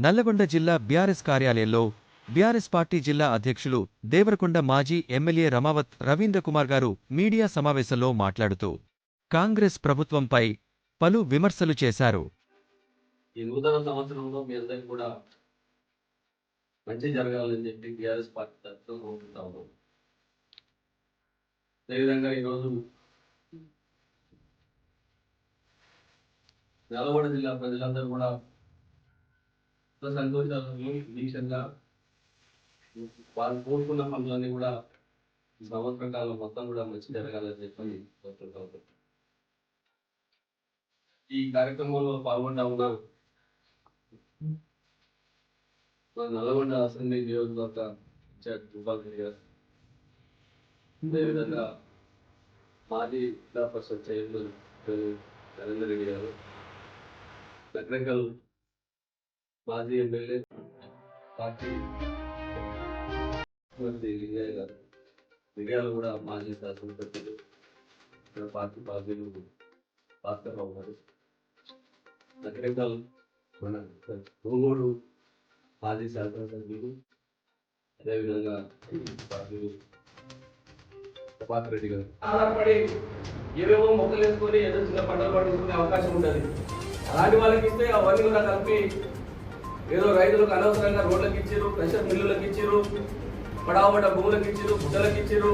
నల్లగొండ జిల్లా బీఆర్ఎస్ కార్యాలయంలో BRS party జిల్లా అధ్యక్షులు దేవరకొండ మాజీ ఎమ్మెల్యే రమావత్ రవీంద్రకుమార్ గారు మీడియా సమావేశంలో మాట్లాడుతూ కాంగ్రెస్ ప్రభుత్వంపై పలు విమర్శలు చేశారు. ఈ నూతన సంవత్సరంలో మీ అందరికీ కూడా మంచి జరగాలని చెప్పి బీఆర్ఎస్ పార్టీ తరఫున కోరుకుంటా ఉన్నాం. అదేవిధంగా ఈరోజు నల్గొండ జిల్లా ప్రజలందరూ కూడా సంతోషాలను దీక్షంగా వాళ్ళు కోరుకున్న పనులన్నీ కూడా సంవత్సర కాలం మొత్తం కూడా మంచి జరగాలని చెప్పి కోరుకుంటాం. ఈ కార్యక్రమంలో పాల్గొంటా ఉన్న నల్గొండ అసెంబ్లీ నియోజకవర్గ ఇన్ఛార్జ్ భూపాల్ గారు, అదేవిధంగా మాజీ జిల్లా పరిషత్ చైర్మన్ నరేందర్ రెడ్డి గారు, నగరకల్ మాజీ ఎమ్మెల్యే పార్టీ లింగయ్య గారు, మిర్యాలు కూడా మాజీ శాసనసభ్యులు పార్టీ బాధ్యులు భాస్కర్రావు గారు, నగరకల్ మన ఒంగోలు మాజీ శాసనసభ్యులు, అదేవిధంగా బాధ్యులు ప్రభాకర్ రెడ్డి గారు ఆధారపడి ఏవేవో మొక్కలు వేసుకొని ఏదో చిన్న పంటలు పండించుకునే అవకాశం ఉంటుంది. అలాంటి వాళ్ళకి ఇస్తే అవన్నీ కూడా కలిపి ఏదో రైతులకు అనవసరంగా రోడ్లకు ఇచ్చారు, ప్రెషర్ మిల్లులకు ఇచ్చారు, పడావడ భూములకు ఇచ్చారు, గుడ్డలకు ఇచ్చారు.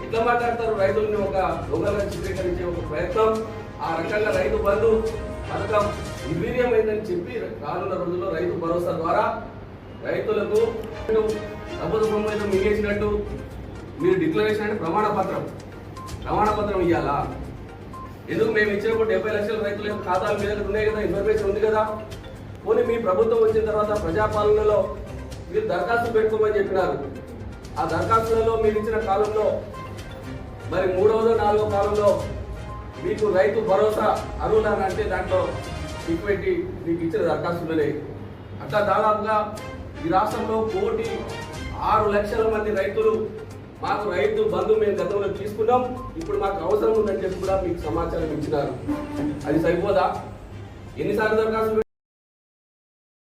ఇట్లా మాట్లాడతారు. రైతుల్ని ఒక దొంగలుగా చిత్రీకరించే ఒక ప్రయత్నం. ఆ రకంగా రైతు బంధు పథకం నిర్వీర్యమైందని చెప్పి రానున్న రోజుల్లో రైతు భరోసా ద్వారా రైతులకు డబ్బులు సొమ్ము మిగిలించినట్టు మీరు డిక్లరేషన్ అంటే ప్రమాణ పత్రం ఇవ్వాలా? ఎందుకు మేము ఇచ్చినప్పుడు 70 లక్షల రైతుల యొక్క ఖాతాలు మీ దగ్గర ఉన్నాయి కదా, ఇన్ఫర్మేషన్ ఉంది కదా. పోనీ మీ ప్రభుత్వం వచ్చిన తర్వాత ప్రజాపాలనలో మీరు దరఖాస్తు పెట్టుకోమని చెప్పినారు. ఆ దరఖాస్తులలో మీరు ఇచ్చిన కాలంలో మరి 3వ 4వ కాలంలో మీకు రైతు భరోసా అర్హులని అంటే దాంట్లో ఈక్విటీ మీకు ఇచ్చిన దరఖాస్తులనే. అట్లా దాదాపుగా ఈ రాష్ట్రంలో 1,06,00,000 మంది రైతులు మాకు రైతు బంధు మేము గతంలో తీసుకున్నాం, ఇప్పుడు మాకు అవసరం ఉందని చెప్పి కూడా మీకు సమాచారం ఇచ్చినారు. అది సరిపోదా? ఎన్నిసార్లు దరఖాస్తు